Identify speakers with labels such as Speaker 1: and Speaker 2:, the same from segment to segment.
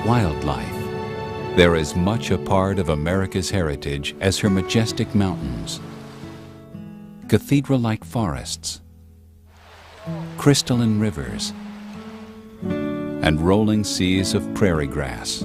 Speaker 1: Wildlife. They're as much a part of America's heritage as her majestic mountains, cathedral-like forests, crystalline rivers, and rolling seas of prairie grass.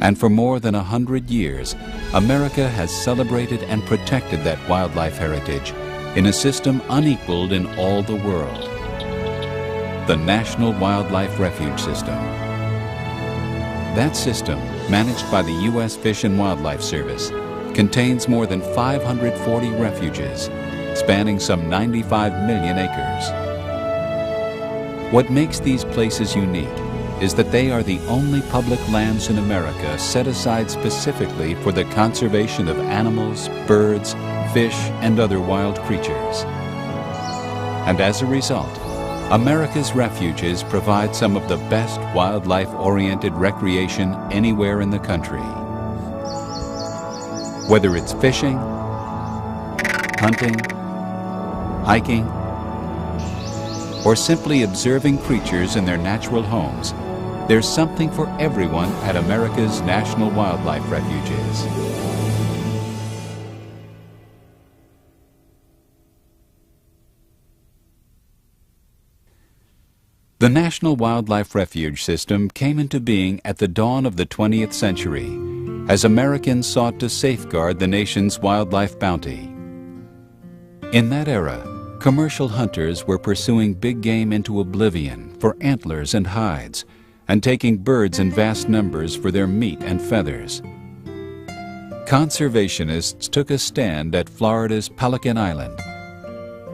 Speaker 1: And for more than 100 years, America has celebrated and protected that wildlife heritage in a system unequaled in all the world, the National Wildlife Refuge System. That system, managed by the U.S. Fish and Wildlife Service, contains more than 540 refuges, spanning some 95 million acres. What makes these places unique is that they are the only public lands in America set aside specifically for the conservation of animals, birds, fish, and other wild creatures. And as a result, America's refuges provide some of the best wildlife-oriented recreation anywhere in the country. Whether it's fishing, hunting, hiking, or simply observing creatures in their natural homes, there's something for everyone at America's National Wildlife Refuges. The National Wildlife Refuge System came into being at the dawn of the 20th century as Americans sought to safeguard the nation's wildlife bounty. In that era, commercial hunters were pursuing big game into oblivion for antlers and hides, and taking birds in vast numbers for their meat and feathers. Conservationists took a stand at Florida's Pelican Island,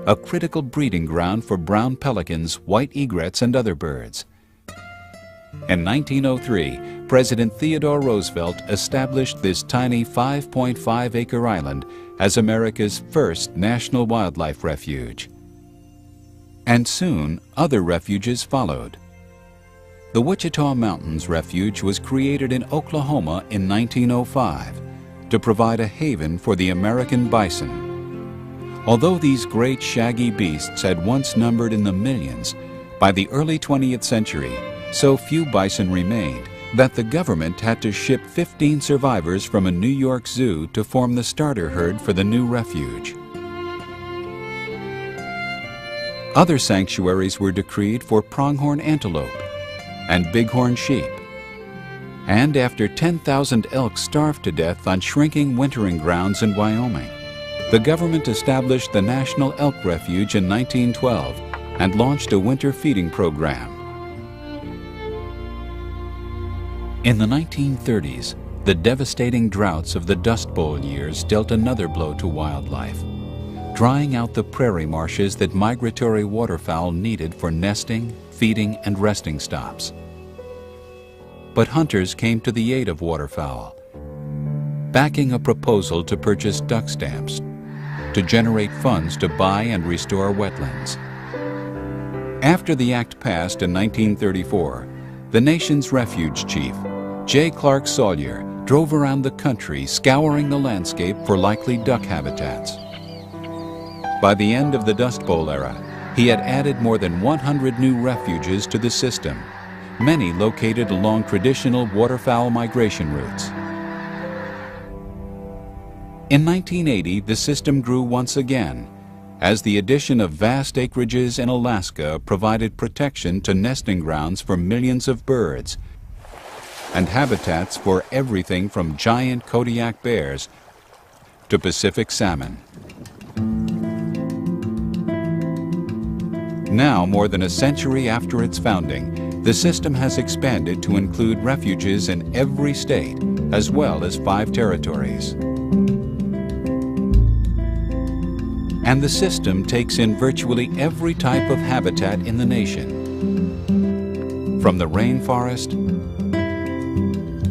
Speaker 1: a critical breeding ground for brown pelicans, white egrets, and other birds. In 1903, President Theodore Roosevelt established this tiny 5.5-acre island as America's first national wildlife refuge. And soon, other refuges followed. The Wichita Mountains Refuge was created in Oklahoma in 1905 to provide a haven for the American bison. Although these great shaggy beasts had once numbered in the millions, by the early 20th century, so few bison remained that the government had to ship 15 survivors from a New York zoo to form the starter herd for the new refuge. Other sanctuaries were decreed for pronghorn antelope and bighorn sheep. And after 10,000 elk starved to death on shrinking wintering grounds in Wyoming, the government established the National Elk Refuge in 1912 and launched a winter feeding program. In the 1930s, the devastating droughts of the Dust Bowl years dealt another blow to wildlife, drying out the prairie marshes that migratory waterfowl needed for nesting, feeding, and resting stops. But hunters came to the aid of waterfowl, backing a proposal to purchase duck stamps to generate funds to buy and restore wetlands. After the act passed in 1934, the nation's refuge chief, J. Clark Sawyer, drove around the country scouring the landscape for likely duck habitats. By the end of the Dust Bowl era, he had added more than 100 new refuges to the system, many located along traditional waterfowl migration routes. In 1980, the system grew once again, as the addition of vast acreages in Alaska provided protection to nesting grounds for millions of birds and habitats for everything from giant Kodiak bears to Pacific salmon. Now, more than a century after its founding, the system has expanded to include refuges in every state, as well as 5 territories. And the system takes in virtually every type of habitat in the nation, from the rainforest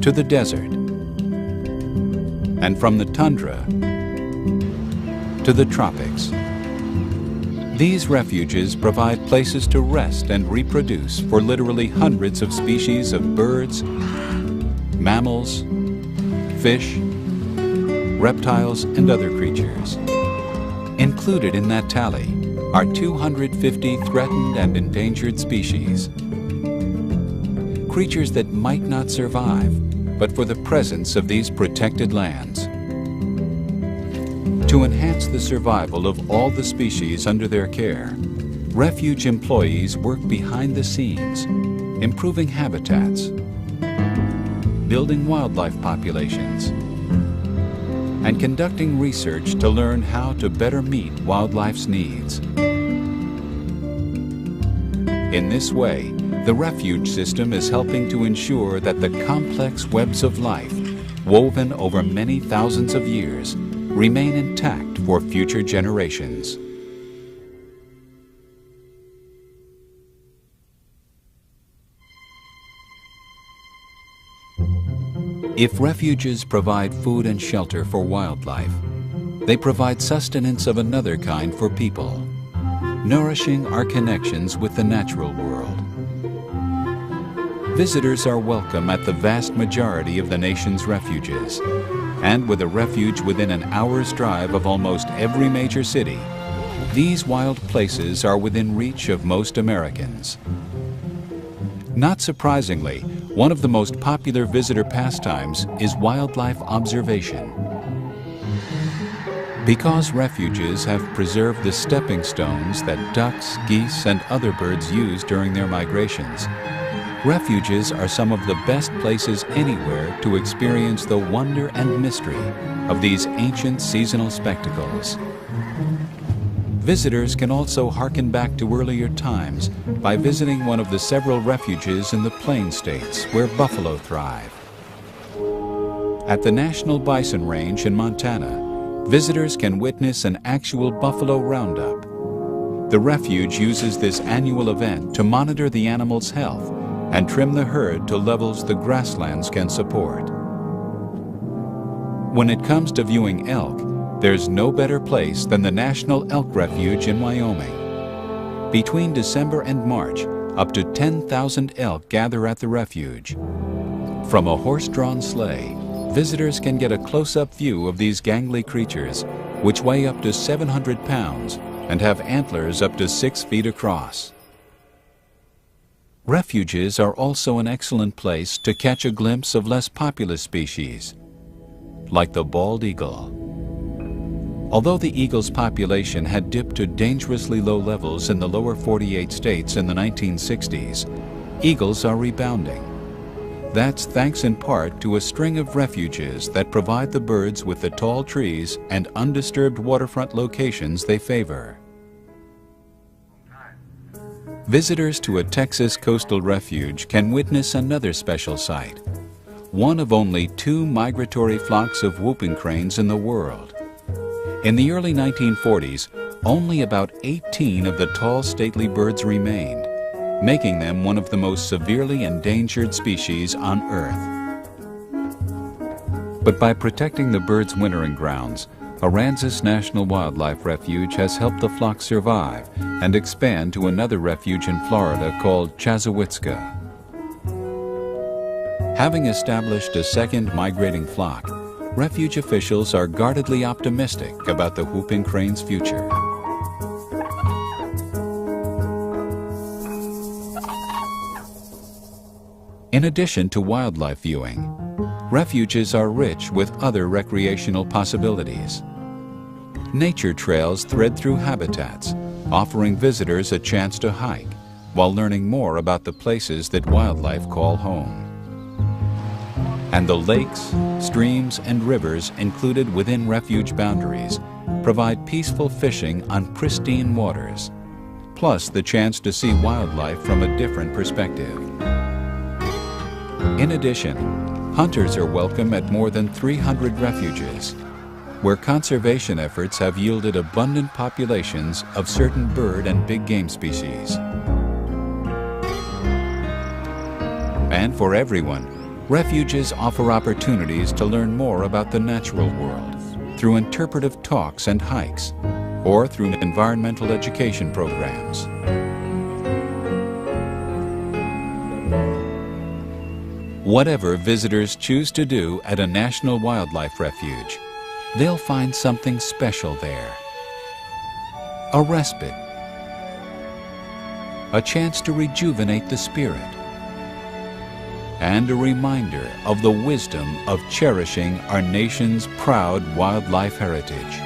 Speaker 1: to the desert, and from the tundra to the tropics. These refuges provide places to rest and reproduce for literally hundreds of species of birds, mammals, fish, reptiles, and other creatures. Included in that tally are 250 threatened and endangered species, creatures that might not survive, but for the presence of these protected lands. To enhance the survival of all the species under their care, refuge employees work behind the scenes, improving habitats, building wildlife populations, and conducting research to learn how to better meet wildlife's needs. In this way, the refuge system is helping to ensure that the complex webs of life, woven over many thousands of years, remain intact for future generations. If refuges provide food and shelter for wildlife, they provide sustenance of another kind for people, nourishing our connections with the natural world. Visitors are welcome at the vast majority of the nation's refuges, and with a refuge within an hour's drive of almost every major city, these wild places are within reach of most Americans. Not surprisingly, one of the most popular visitor pastimes is wildlife observation. Because refuges have preserved the stepping stones that ducks, geese, and other birds use during their migrations, refuges are some of the best places anywhere to experience the wonder and mystery of these ancient seasonal spectacles. Visitors can also harken back to earlier times by visiting one of the several refuges in the Plain States where buffalo thrive. At the National Bison Range in Montana, visitors can witness an actual buffalo roundup. The refuge uses this annual event to monitor the animal's health and trim the herd to levels the grasslands can support. When it comes to viewing elk, there's no better place than the National Elk Refuge in Wyoming. Between December and March, up to 10,000 elk gather at the refuge. From a horse-drawn sleigh, visitors can get a close-up view of these gangly creatures, which weigh up to 700 pounds and have antlers up to 6 feet across. Refuges are also an excellent place to catch a glimpse of less populous species, like the bald eagle. Although the eagle's population had dipped to dangerously low levels in the lower 48 states in the 1960s, eagles are rebounding. That's thanks in part to a string of refuges that provide the birds with the tall trees and undisturbed waterfront locations they favor. Visitors to a Texas coastal refuge can witness another special sight, one of only 2 migratory flocks of whooping cranes in the world. In the early 1940s, only about 18 of the tall, stately birds remained, making them one of the most severely endangered species on Earth. But by protecting the birds' wintering grounds, Aransas National Wildlife Refuge has helped the flock survive and expand to another refuge in Florida called Chassahowitzka. Having established a second migrating flock, refuge officials are guardedly optimistic about the whooping crane's future. In addition to wildlife viewing, refuges are rich with other recreational possibilities. Nature trails thread through habitats, offering visitors a chance to hike while learning more about the places that wildlife call home. And the lakes, streams, and rivers included within refuge boundaries provide peaceful fishing on pristine waters, plus the chance to see wildlife from a different perspective. In addition, hunters are welcome at more than 300 refuges, where conservation efforts have yielded abundant populations of certain bird and big game species. And for everyone, refuges offer opportunities to learn more about the natural world through interpretive talks and hikes, or through environmental education programs. Whatever visitors choose to do at a National Wildlife Refuge, they'll find something special there. A respite, a chance to rejuvenate the spirit, and a reminder of the wisdom of cherishing our nation's proud wildlife heritage.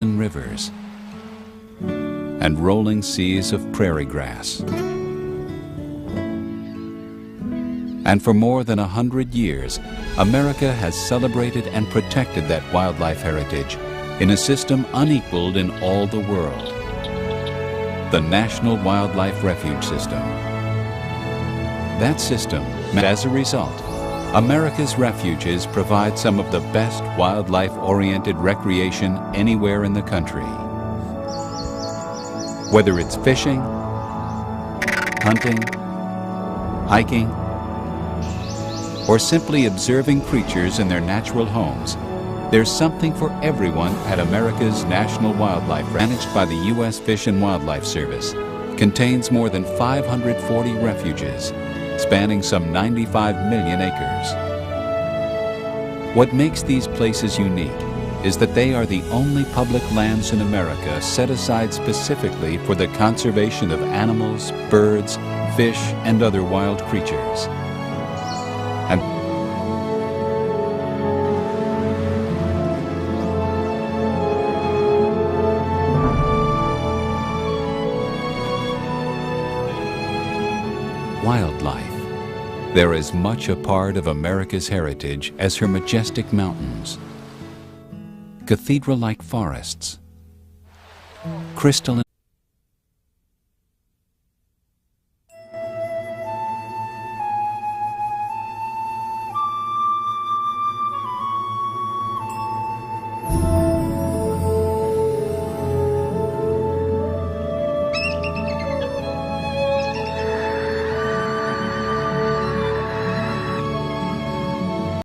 Speaker 1: Rivers and rolling seas of prairie grass. And for more than 100 years, America has celebrated and protected that wildlife heritage in a system unequaled in all the world, the National Wildlife Refuge System. That system, as a result, America's refuges provide some of the best wildlife-oriented recreation anywhere in the country. Whether it's fishing, hunting, hiking, or simply observing creatures in their natural homes, there's something for everyone at America's National Wildlife Refuge, managed by the U.S. Fish and Wildlife Service, contains more than 540 refuges, spanning some 95 million acres. What makes these places unique is that they are the only public lands in America set aside specifically for the conservation of animals, birds, fish, and other wild creatures. And wildlife. They're as much a part of America's heritage as her majestic mountains, cathedral-like forests, crystalline